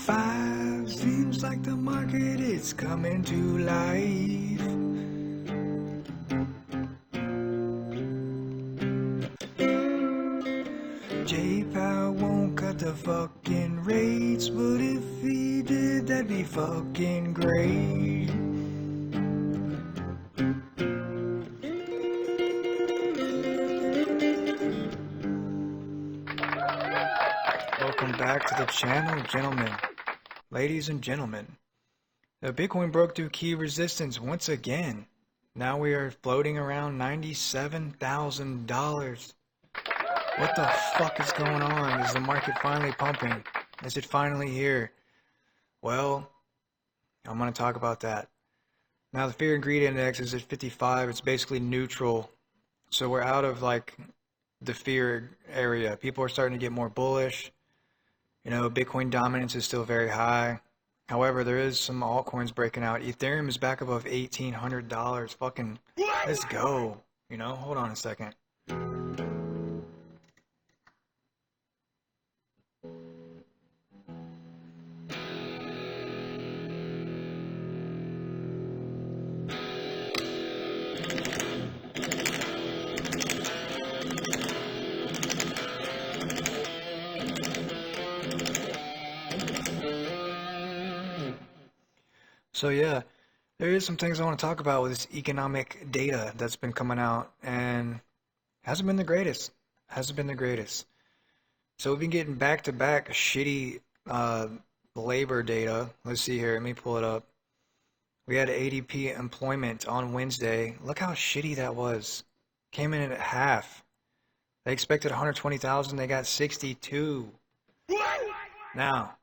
5 seems like the market is coming to life. J-Power won't cut the fucking rates, but if he did, that'd be fucking great. Welcome back to the channel, gentlemen. Ladies and gentlemen. The Bitcoin broke through key resistance once again. Now we are floating around $97,000. What the fuck is going on? Is the market finally pumping? Is it finally here? Well, I'm going to talk about that. Now the fear and greed index is at 55. It's basically neutral. So we're out of like the fear area. People are starting to get more bullish. You know, Bitcoin dominance is still very high. However, there is some altcoins breaking out. Ethereum is back above $1,800. Fucking, let's go. You know, hold on a second. So yeah, there is some things I want to talk about with this economic data that's been coming out, and hasn't been the greatest. Hasn't been the greatest. So we've been getting back-to-back shitty labor data. Let's see here. Let me pull it up. We had ADP employment on Wednesday. Look how shitty that was. Came in at half. They expected 120,000. They got 62. Now,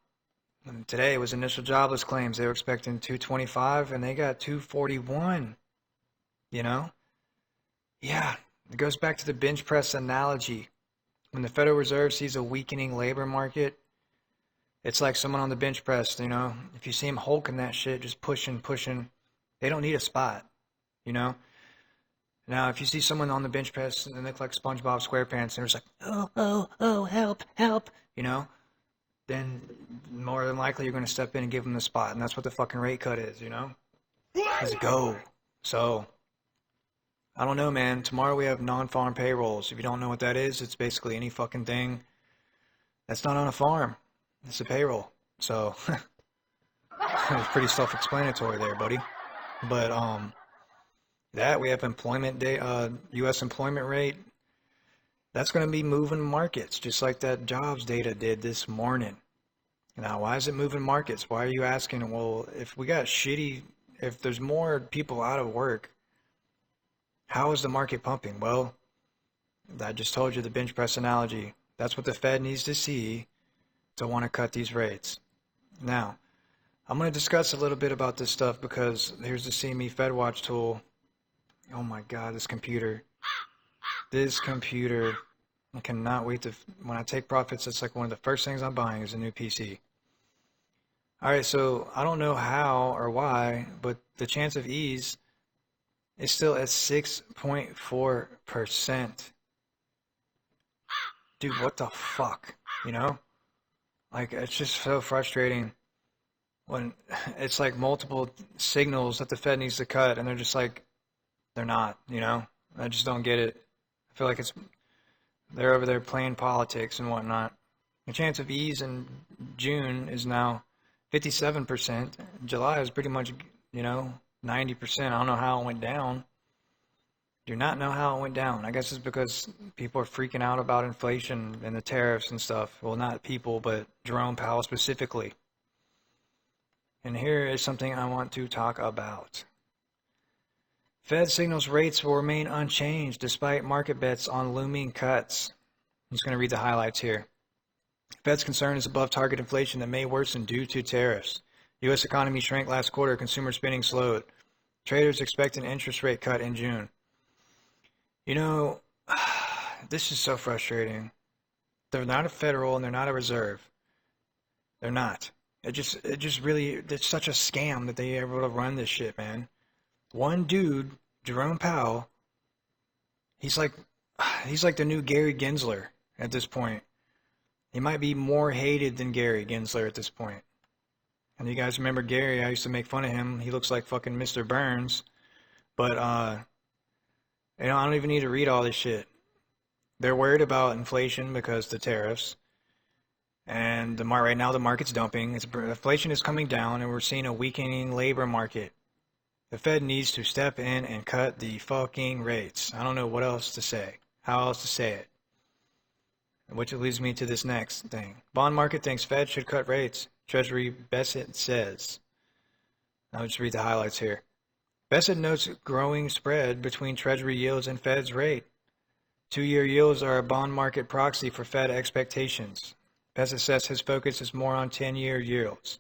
today was initial jobless claims. They were expecting 225 and they got 241. You know? Yeah, it goes back to the bench press analogy. When the Federal Reserve sees a weakening labor market, it's like someone on the bench press, you know? If you see them hulking that shit, just pushing, they don't need a spot, you know? Now, if you see someone on the bench press and they look like SpongeBob SquarePants and they're just like, oh, help, you know? Then more than likely you're going to step in and give them the spot. And that's what the fucking rate cut is, you know? Let's go. So, I don't know, man. Tomorrow we have non-farm payrolls. If you don't know what that is, it's basically any fucking thing that's not on a farm. It's a payroll. So, it's pretty self-explanatory there, buddy. But, we have employment day, U.S. employment rate. That's going to be moving markets, just like that jobs data did this morning. Now, why is it moving markets? Why are you asking? Well, if we got if there's more people out of work, how is the market pumping? Well, I just told you the bench press analogy. That's what the Fed needs to see to want to cut these rates. Now, I'm going to discuss a little bit about this stuff because here's the CME FedWatch tool. Oh my God, this computer. I cannot wait to, when I take profits, it's like one of the first things I'm buying is a new PC. Alright, so I don't know how or why, but the chance of ease is still at 6.4%. Dude, what the fuck, you know? Like, it's just so frustrating when it's like multiple signals that the Fed needs to cut and they're just like, they're not, you know? I just don't get it. I feel like they're over there playing politics and whatnot. The chance of ease in June is now 57%. July is pretty much, you know, 90%. I don't know how it went down. Do not know how it went down. I guess it's because people are freaking out about inflation and the tariffs and stuff. Well, not people, but Jerome Powell specifically. And here is something I want to talk about. Fed signals rates will remain unchanged despite market bets on looming cuts. I'm just going to read the highlights here. Fed's concern is above target inflation that may worsen due to tariffs. U.S. economy shrank last quarter. Consumer spending slowed. Traders expect an interest rate cut in June. You know, this is so frustrating. They're not a federal and they're not a reserve. They're not. It's such a scam that they are able to run this shit, man. One dude, Jerome Powell, he's like the new Gary Gensler at this point. He might be more hated than Gary Gensler at this point. And you guys remember Gary? I used to make fun of him. He looks like fucking Mr. Burns. But you know, I don't even need to read all this shit. They're worried about inflation because the tariffs. And right now the market's dumping. Inflation is coming down, and we're seeing a weakening labor market. The Fed needs to step in and cut the fucking rates. I don't know what else to say. How else to say it? Which leads me to this next thing. Bond market thinks Fed should cut rates. Treasury Bessett says. I'll just read the highlights here. Bessett notes growing spread between Treasury yields and Fed's rate. 2-year yields are a bond market proxy for Fed expectations. Bessett says his focus is more on 10-year yields.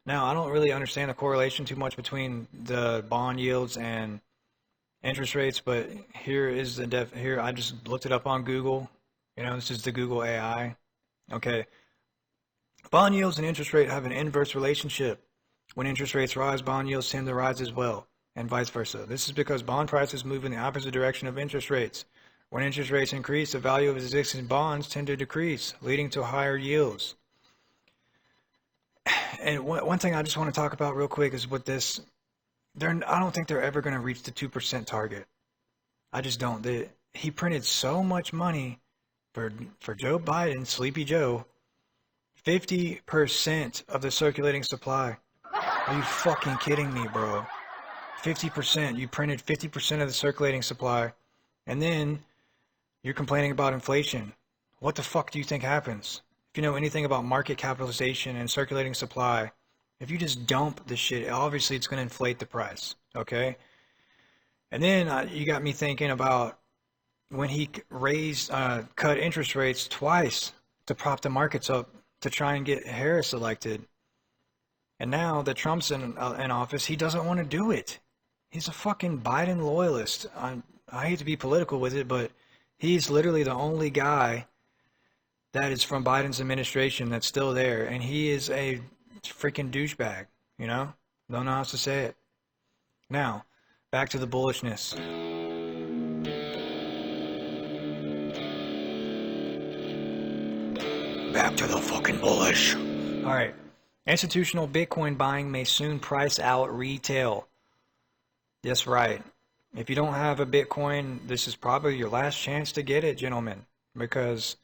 Now, I don't really understand the correlation too much between the bond yields and interest rates, but here is here I just looked it up on Google. You know, this is the Google AI. Okay. Bond yields and interest rate have an inverse relationship. When interest rates rise, bond yields tend to rise as well, and vice versa. This is because bond prices move in the opposite direction of interest rates. When interest rates increase, the value of existing bonds tend to decrease, leading to higher yields. And one thing I just want to talk about real quick is with this, I don't think they're ever going to reach the 2% target. I just don't. He printed so much money for Joe Biden, Sleepy Joe, 50% of the circulating supply. Are you fucking kidding me, bro? 50%. You printed 50% of the circulating supply, and then you're complaining about inflation. What the fuck do you think happens? If you know anything about market capitalization and circulating supply, if you just dump the shit, obviously it's going to inflate the price, okay? And then you got me thinking about when he cut interest rates twice to prop the markets up to try and get Harris elected. And now that Trump's in office, he doesn't want to do it. He's a fucking Biden loyalist. I hate to be political with it, but he's literally the only guy that is from Biden's administration that's still there, and he is a freaking douchebag, you know? Don't know how else to say it. Now, back to the bullishness. Back to the fucking bullish. All right. Institutional Bitcoin buying may soon price out retail. That's right. If you don't have a Bitcoin, this is probably your last chance to get it, gentlemen, because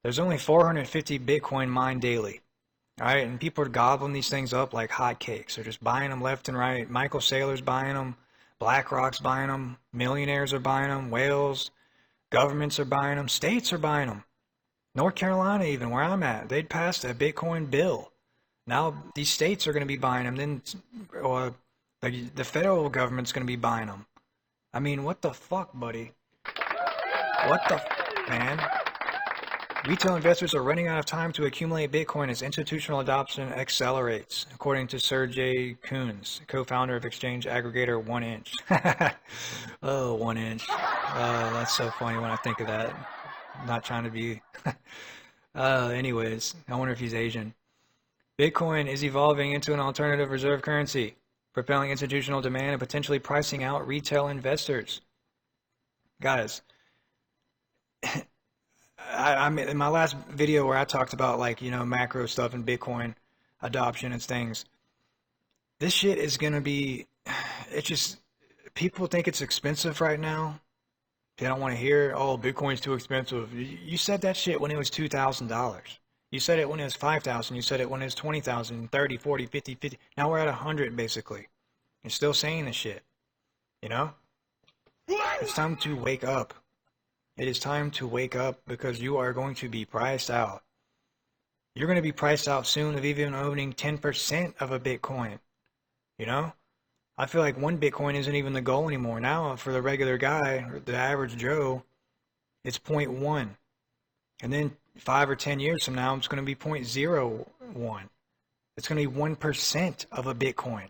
there's only 450 Bitcoin mined daily. All right, and people are gobbling these things up like hotcakes. They're just buying them left and right. Michael Saylor's buying them. BlackRock's buying them. Millionaires are buying them. Whales. Governments are buying them. States are buying them. North Carolina, even where I'm at, they'd passed a Bitcoin bill. Now these states are going to be buying them. Then the federal government's going to be buying them. I mean, what the fuck, buddy? What the man? Retail investors are running out of time to accumulate Bitcoin as institutional adoption accelerates, according to Sergey Kuhns, co-founder of exchange aggregator 1inch. Oh, 1inch. That's so funny when I think of that. I'm not trying to be... anyways, I wonder if he's Asian. Bitcoin is evolving into an alternative reserve currency, propelling institutional demand and potentially pricing out retail investors. Guys, I in my last video where I talked about, like, you know, macro stuff and Bitcoin adoption and things, this shit is going to be, it's just, people think it's expensive right now. They don't want to hear, oh, Bitcoin's too expensive. You said that shit when it was $2,000. You said it when it was 5,000. You said it when it was 20,000, 30, 40, 50, 50. Now we're at 100, basically. You're still saying this shit. You know? It's time to wake up. It is time to wake up, because you are going to be priced out. You're going to be priced out soon of even owning 10% of a Bitcoin. You know? I feel like 1 Bitcoin isn't even the goal anymore. Now, for the regular guy, the average Joe, it's 0.1. And then 5 or 10 years from now, it's going to be 0.01. It's going to be 1% of a Bitcoin.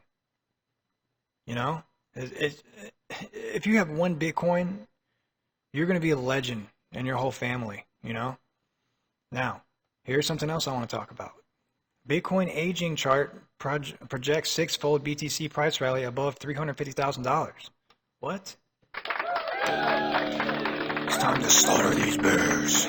You know? If you have 1 Bitcoin, you're going to be a legend in your whole family, you know? Now, here's something else I want to talk about. Bitcoin aging chart projects 6-fold BTC price rally above $350,000. What? It's time to slaughter these bears.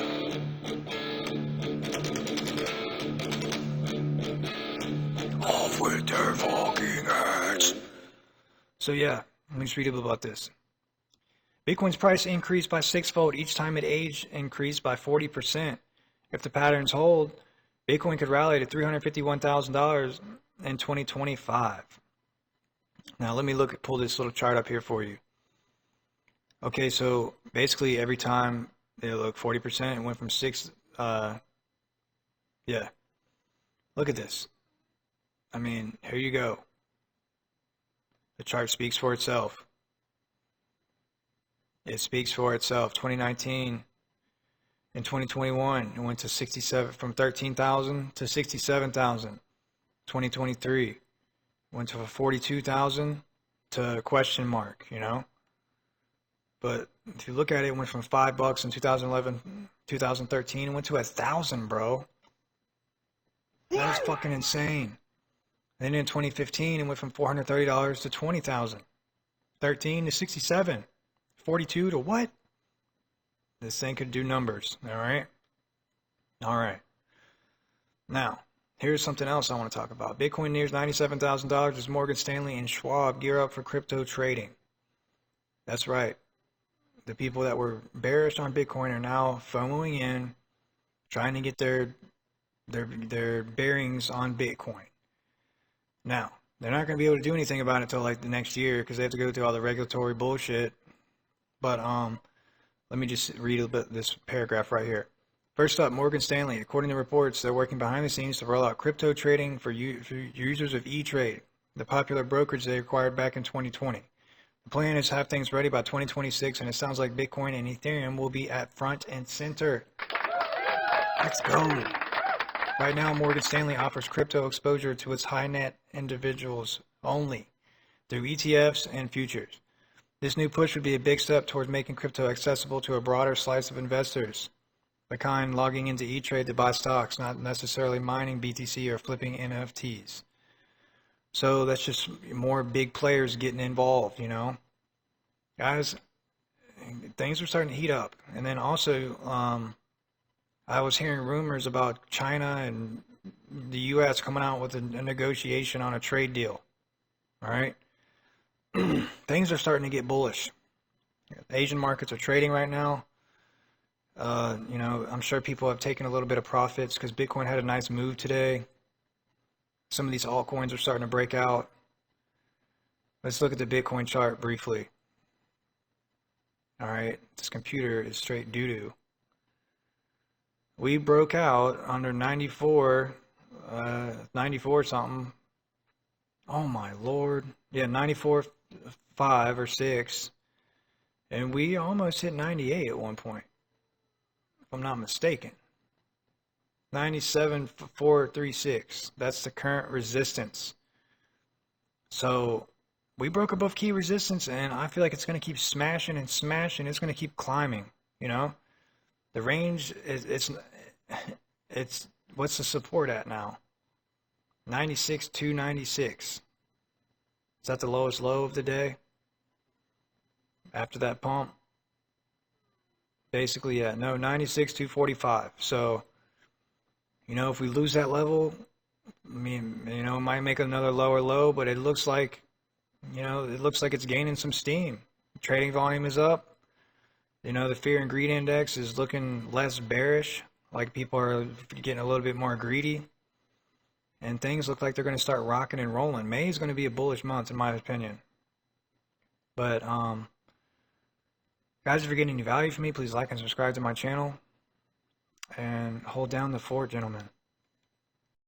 Off with their fucking heads. So yeah, let me just read a bit about this. Bitcoin's price increased by sixfold each time it aged, increased by 40%. If the patterns hold, Bitcoin could rally to $351,000 in 2025. Now let me pull this little chart up here for you. Okay, so basically every time they look 40%, it went from yeah. Look at this. I mean, here you go. The chart speaks for itself. It speaks for itself. 2019 and 2021, it went to 67, from 13,000 to 67,000. 2023 went to 42,000 to question mark, you know. But if you look at it, it went from $5 in 2011, 2013, it went to 1,000, bro. That is fucking insane. Then in 2015, it went from $430 to 20,000. 13 to 67. 42 to what? This thing could do numbers, all right? All right. Now, here's something else I want to talk about. Bitcoin nears $97,000 as Morgan Stanley and Schwab gear up for crypto trading. That's right. The people that were bearish on Bitcoin are now FOMOing in, trying to get their bearings on Bitcoin. Now, they're not going to be able to do anything about it until like the next year because they have to go through all the regulatory bullshit. But let me just read a bit this paragraph right here. First up, Morgan Stanley. According to reports, they're working behind the scenes to roll out crypto trading for users of E-Trade, the popular brokerage they acquired back in 2020. The plan is to have things ready by 2026, and it sounds like Bitcoin and Ethereum will be at front and center. Let's go. Right now, Morgan Stanley offers crypto exposure to its high net individuals only through ETFs and futures. This new push would be a big step towards making crypto accessible to a broader slice of investors, the kind logging into E-Trade to buy stocks, not necessarily mining BTC or flipping NFTs. So that's just more big players getting involved, you know. Guys, things are starting to heat up. And then also, I was hearing rumors about China and the U.S. coming out with a negotiation on a trade deal. All right? Things are starting to get bullish. Asian markets are trading right now. You know, I'm sure people have taken a little bit of profits because Bitcoin had a nice move today. Some of these altcoins are starting to break out. Let's look at the Bitcoin chart briefly. All right, this computer is straight doo-doo. We broke out under 94 something. Oh my lord. Yeah, 94.5 or 6. And we almost hit 98 at one point, if I'm not mistaken. 97.436. That's the current resistance. So we broke above key resistance, and I feel like it's going to keep smashing and smashing. It's going to keep climbing, you know? The range is, it's what's the support at now? 96.296. Is that the lowest low of the day? After that pump? Basically, yeah. No, 96.245. So, you know, if we lose that level, I mean, you know, it might make another lower low, but it looks like, you know, it looks like it's gaining some steam. Trading volume is up. You know, the fear and greed index is looking less bearish, like people are getting a little bit more greedy. And things look like they're going to start rocking and rolling. May is going to be a bullish month, in my opinion. But, guys, if you're getting any value from me, please like and subscribe to my channel. And hold down the fort, gentlemen.